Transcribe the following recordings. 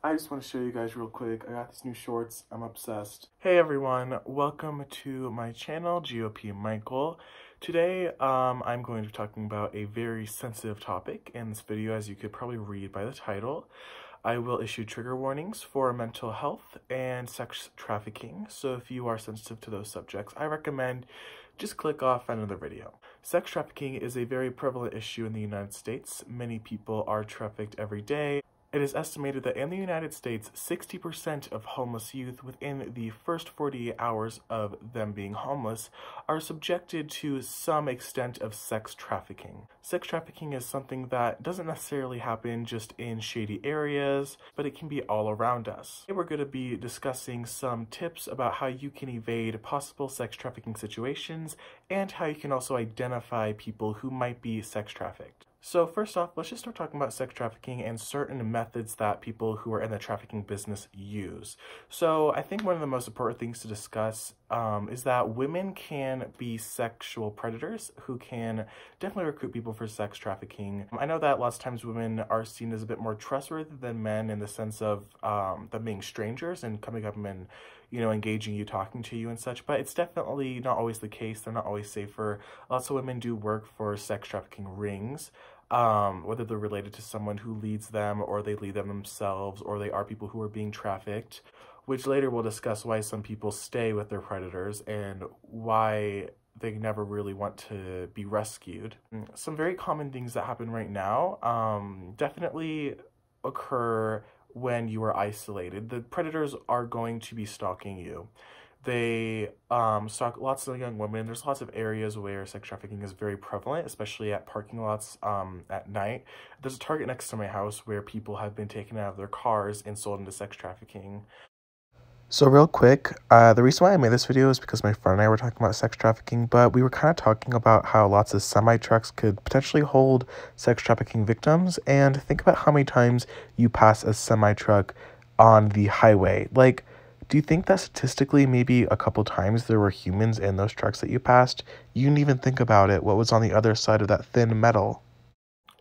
I just want to show you guys real quick. I got these new shorts. I'm obsessed. Hey everyone, welcome to my channel, GOP Michael. Today, I'm going to be talking about a very sensitive topic in this video, as you could probably read by the title. I will issue trigger warnings for mental health and sex trafficking, so if you are sensitive to those subjects, I recommend just click off another video. Sex trafficking is a very prevalent issue in the United States. Many people are trafficked every day. It is estimated that in the United States, 60% of homeless youth within the first 48 hours of them being homeless are subjected to some extent of sex trafficking. Sex trafficking is something that doesn't necessarily happen just in shady areas, but it can be all around us. Today we're going to be discussing some tips about how you can evade possible sex trafficking situations and how you can also identify people who might be sex trafficked. So first off, let's just start talking about sex trafficking and certain methods that people who are in the trafficking business use. So I think one of the most important things to discuss is that women can be sexual predators who can definitely recruit people for sex trafficking. I know that lots of times women are seen as a bit more trustworthy than men in the sense of them being strangers and coming up and engaging you, talking to you and such, but it's definitely not always the case. They're not always safer. Lots of women do work for sex trafficking rings, whether they're related to someone who leads them or they lead them themselves or they are people who are being trafficked, which later we'll discuss why some people stay with their predators and why they never really want to be rescued. Some very common things that happen right now definitely occur when you are isolated. The predators are going to be stalking you. They stalk lots of young women. There's lots of areas where sex trafficking is very prevalent, especially at parking lots at night. There's a Target next to my house where people have been taken out of their cars and sold into sex trafficking. So real quick, the reason why I made this video is because my friend and I were talking about sex trafficking, but we were kind of talking about how lots of semi-trucks could potentially hold sex trafficking victims, and think about how many times you pass a semi-truck on the highway. Like, do you think that statistically maybe a couple times there were humans in those trucks that you passed? You didn't even think about it, what was on the other side of that thin metal.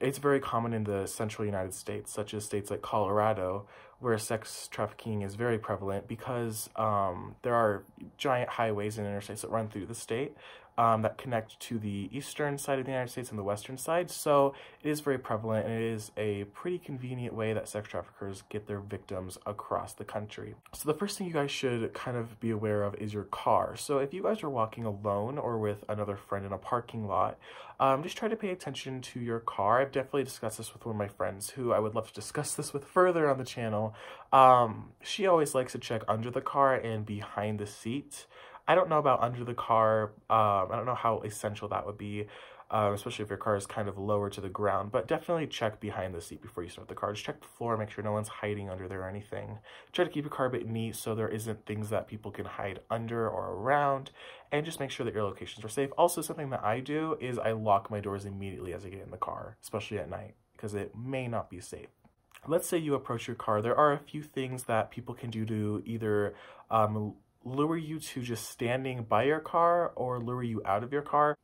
It's very common in the central United States, such as states like Colorado, where sex trafficking is very prevalent because there are giant highways and interstates that run through the state that connect to the eastern side of the United States and the western side. So it is very prevalent, and it is a pretty convenient way that sex traffickers get their victims across the country. So the first thing you guys should kind of be aware of is your car. So if you guys are walking alone or with another friend in a parking lot, just try to pay attention to your car. I've definitely discussed this with one of my friends who I would love to discuss this with further on the channel. She always likes to check under the car and behind the seat. I don't know about under the car. I don't know how essential that would be, especially if your car is kind of lower to the ground, but definitely check behind the seat before you start the car. Just check the floor, make sure no one's hiding under there or anything. Try to keep your car a bit neat so there isn't things that people can hide under or around, and just make sure that your locations are safe. Also, something that I do is I lock my doors immediately as I get in the car, especially at night, because it may not be safe. Let's say you approach your car. There are a few things that people can do to either lure you to just standing by your car or lure you out of your car.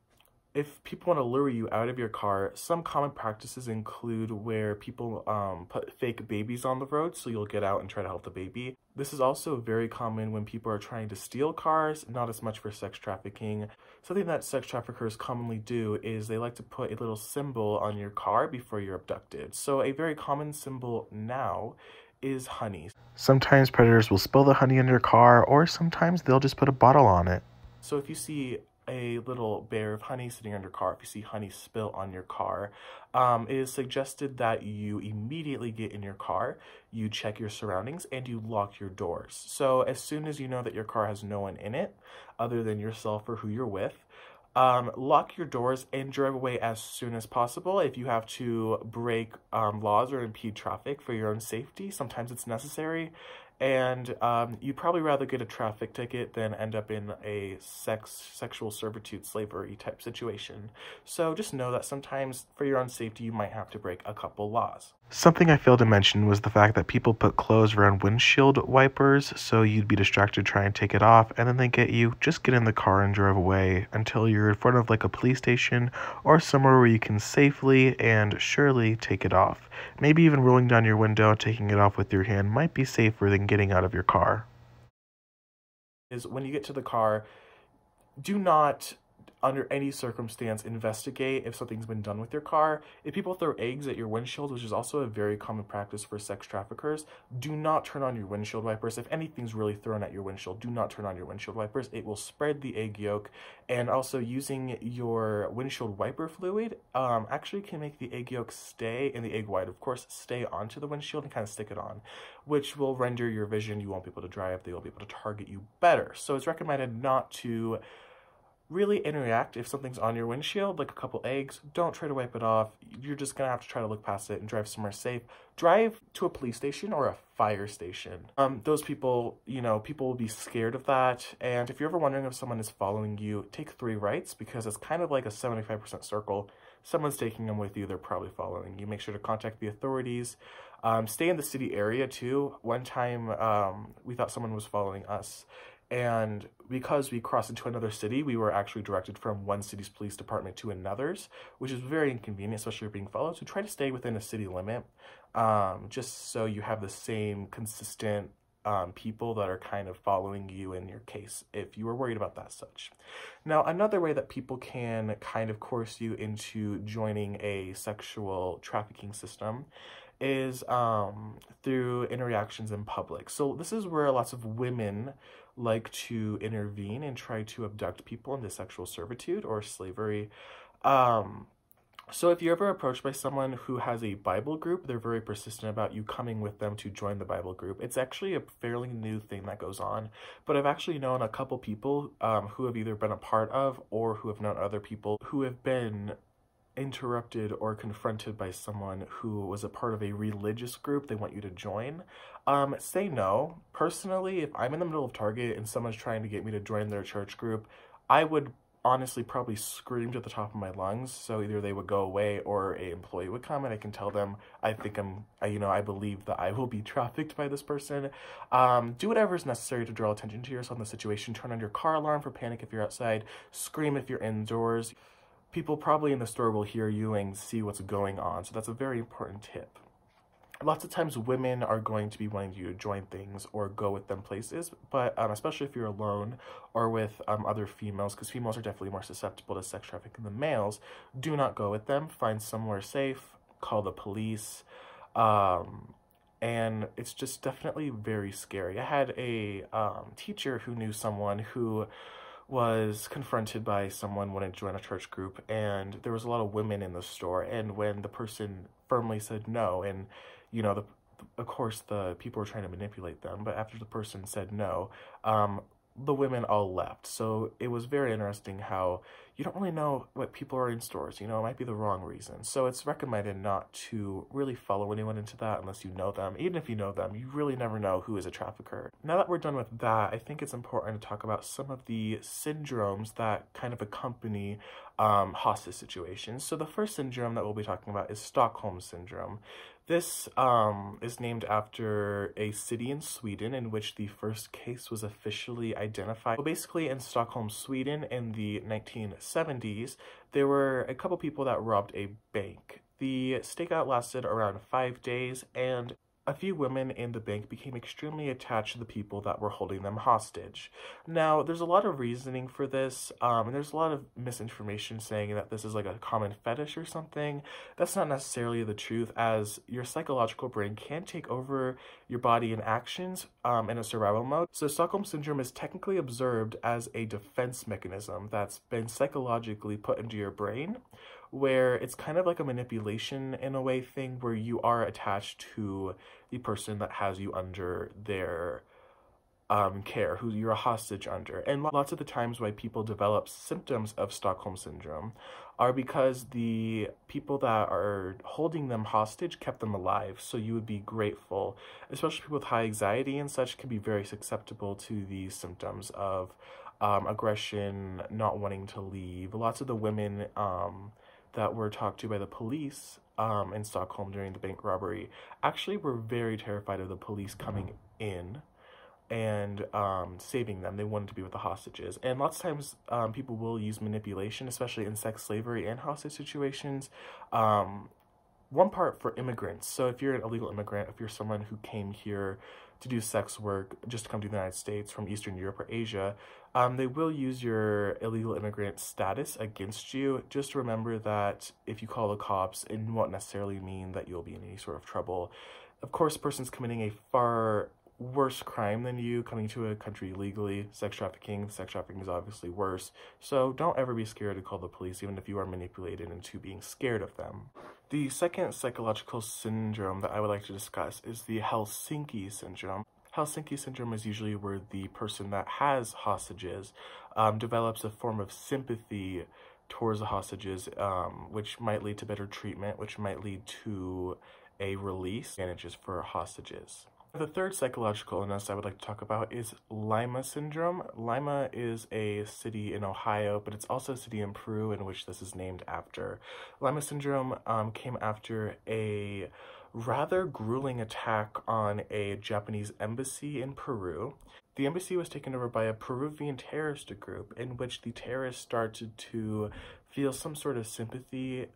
If people want to lure you out of your car, some common practices include where people put fake babies on the road, so you'll get out and try to help the baby. This is also very common when people are trying to steal cars, not as much for sex trafficking. Something that sex traffickers commonly do is they like to put a little symbol on your car before you're abducted. So a very common symbol now is honey. Sometimes predators will spill the honey in your car, or sometimes they'll just put a bottle on it. So if you see a little bear of honey sitting on your car, if you see honey spill on your car, it is suggested that you immediately get in your car, you check your surroundings, and you lock your doors. So as soon as you know that your car has no one in it, other than yourself or who you're with, lock your doors and drive away as soon as possible. If you have to break laws or impede traffic for your own safety, sometimes it's necessary. and you'd probably rather get a traffic ticket than end up in a sexual servitude, slavery type situation. So just know that sometimes for your own safety, you might have to break a couple laws. Something I failed to mention was the fact that people put clothes around windshield wipers so you'd be distracted trying to take it off, and then they get you. Just get in the car and drive away until you're in front of like a police station or somewhere where you can safely and surely take it off. Maybe even rolling down your window and taking it off with your hand might be safer than getting out of your car. Is when you get to the car, do not under any circumstance investigate if something's been done with your car. If people throw eggs at your windshield, which is also a very common practice for sex traffickers, do not turn on your windshield wipers. If anything's really thrown at your windshield, do not turn on your windshield wipers. It will spread the egg yolk, and also using your windshield wiper fluid actually can make the egg yolk stay, and the egg white, of course, stay onto the windshield and kind of stick it on, which will render your vision, you won't be able to drive, they will be able to target you better. So it's recommended not to really interact if something's on your windshield, like a couple eggs. Don't try to wipe it off. You're just gonna have to try to look past it and drive somewhere safe. Drive to a police station or a fire station. Those people, people will be scared of that. And if you're ever wondering if someone is following you, take 3 rights, because it's kind of like a 75% circle. Someone's taking them with you, they're probably following you. Make sure to contact the authorities. Stay in the city area too. One time we thought someone was following us, and because we crossed into another city, we were actually directed from one city's police department to another's, which is very inconvenient, especially if you're being followed. So try to stay within a city limit, just so you have the same consistent people that are kind of following you in your case, if you were worried about that such. Now, another way that people can kind of coerce you into joining a sexual trafficking system is through interactions in public. So this is where lots of women like to intervene and try to abduct people into sexual servitude or slavery. So if you're ever approached by someone who has a Bible group, they're very persistent about you coming with them to join the Bible group. It's actually a fairly new thing that goes on, but I've actually known a couple people who have either been a part of or who have known other people who have been interrupted or confronted by someone who was a part of a religious group they want you to join. Say no. Personally, if I'm in the middle of Target and someone's trying to get me to join their church group, I would honestly probably scream to the top of my lungs. So either they would go away or an employee would come, and I can tell them I believe that I will be trafficked by this person. Do whatever is necessary to draw attention to yourself in the situation. Turn on your car alarm for panic if you're outside. Scream if you're indoors. People probably in the store will hear you and see what's going on, so that's a very important tip. Lots of times women are going to be wanting you to join things or go with them places, but especially if you're alone or with other females, because females are definitely more susceptible to sex trafficking than males, do not go with them. Find somewhere safe, call the police, and it's just definitely very scary. I had a teacher who knew someone who was confronted by someone wanting to join a church group, and there was a lot of women in the store, and when the person firmly said no, and of course the people were trying to manipulate them, but after the person said no, the women all left. So it was very interesting how you don't really know what people are in stores, it might be the wrong reason. So it's recommended not to really follow anyone into that unless you know them. Even if you know them, you really never know who is a trafficker. Now that we're done with that, I think it's important to talk about some of the syndromes that kind of accompany hostage situations. So the first syndrome that we'll be talking about is Stockholm Syndrome. This is named after a city in Sweden in which the first case was officially identified. Well, basically in Stockholm, Sweden in the 1970s, there were a couple people that robbed a bank. The stakeout lasted around 5 days, and a few women in the bank became extremely attached to the people that were holding them hostage. Now, there's a lot of reasoning for this, and there's a lot of misinformation saying that this is like a common fetish or something. That's not necessarily the truth, as your psychological brain can take over your body and actions in a survival mode. So Stockholm Syndrome is technically observed as a defense mechanism that's been psychologically put into your brain, where it's kind of like a manipulation in a way thing where you are attached to the person that has you under their care, who you're a hostage under. And lots of the times why people develop symptoms of Stockholm Syndrome are because the people that are holding them hostage kept them alive. So you would be grateful, especially people with high anxiety and such can be very susceptible to these symptoms of aggression, not wanting to leave. Lots of the women that were talked to by the police in Stockholm during the bank robbery actually were very terrified of the police coming in and saving them. They wanted to be with the hostages. And lots of times people will use manipulation, especially in sex slavery and hostage situations. One part for immigrants. So if you're an illegal immigrant, if you're someone who came here to do sex work, just to come to the United States from Eastern Europe or Asia, they will use your illegal immigrant status against you. Just remember that if you call the cops, it won't necessarily mean that you'll be in any sort of trouble. Of course, a person's committing a far worse crime than you coming to a country illegally. Sex trafficking is obviously worse. So don't ever be scared to call the police, even if you are manipulated into being scared of them. The second psychological syndrome that I would like to discuss is the Helsinki syndrome. Helsinki syndrome is usually where the person that has hostages develops a form of sympathy towards the hostages, which might lead to better treatment, which might lead to a release, advantages for hostages. The third psychological illness I would like to talk about is Lima syndrome. Lima is a city in Ohio, but it's also a city in Peru in which this is named after. Lima syndrome came after a rather grueling attack on a Japanese embassy in Peru. The embassy was taken over by a Peruvian terrorist group in which the terrorists started to feel some sort of sympathy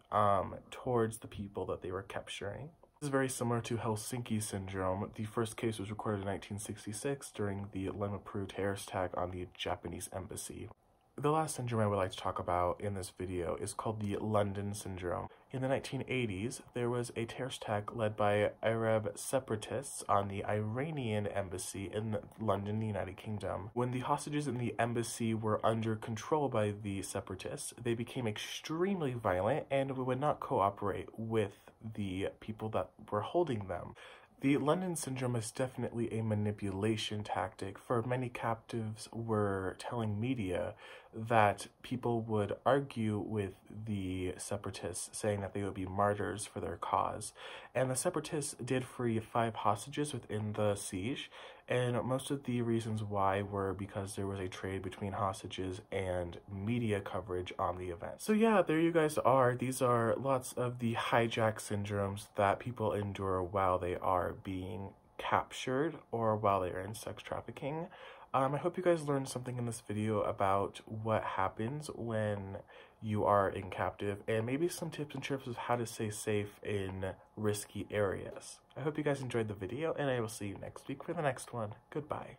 towards the people that they were capturing. This is very similar to Helsinki syndrome. The first case was recorded in 1966 during the Lima, Peru terrorist attack on the Japanese embassy. The last syndrome I would like to talk about in this video is called the London syndrome. In the 1980s, there was a terrorist attack led by Arab separatists on the Iranian embassy in London, the United Kingdom. When the hostages in the embassy were under control by the separatists, they became extremely violent and would not cooperate with the people that were holding them. The London syndrome is definitely a manipulation tactic, for many captives were telling media that people would argue with the separatists, saying that they would be martyrs for their cause. And the separatists did free 5 hostages within the siege, and most of the reasons why were because there was a trade between hostages and media coverage on the event. So yeah, there you guys are. These are lots of the hijack syndromes that people endure while they are being captured or while they are in sex trafficking. I hope you guys learned something in this video about what happens when you are in captive, and maybe some tips and tricks of how to stay safe in risky areas. I hope you guys enjoyed the video, and I will see you next week for the next one. Goodbye.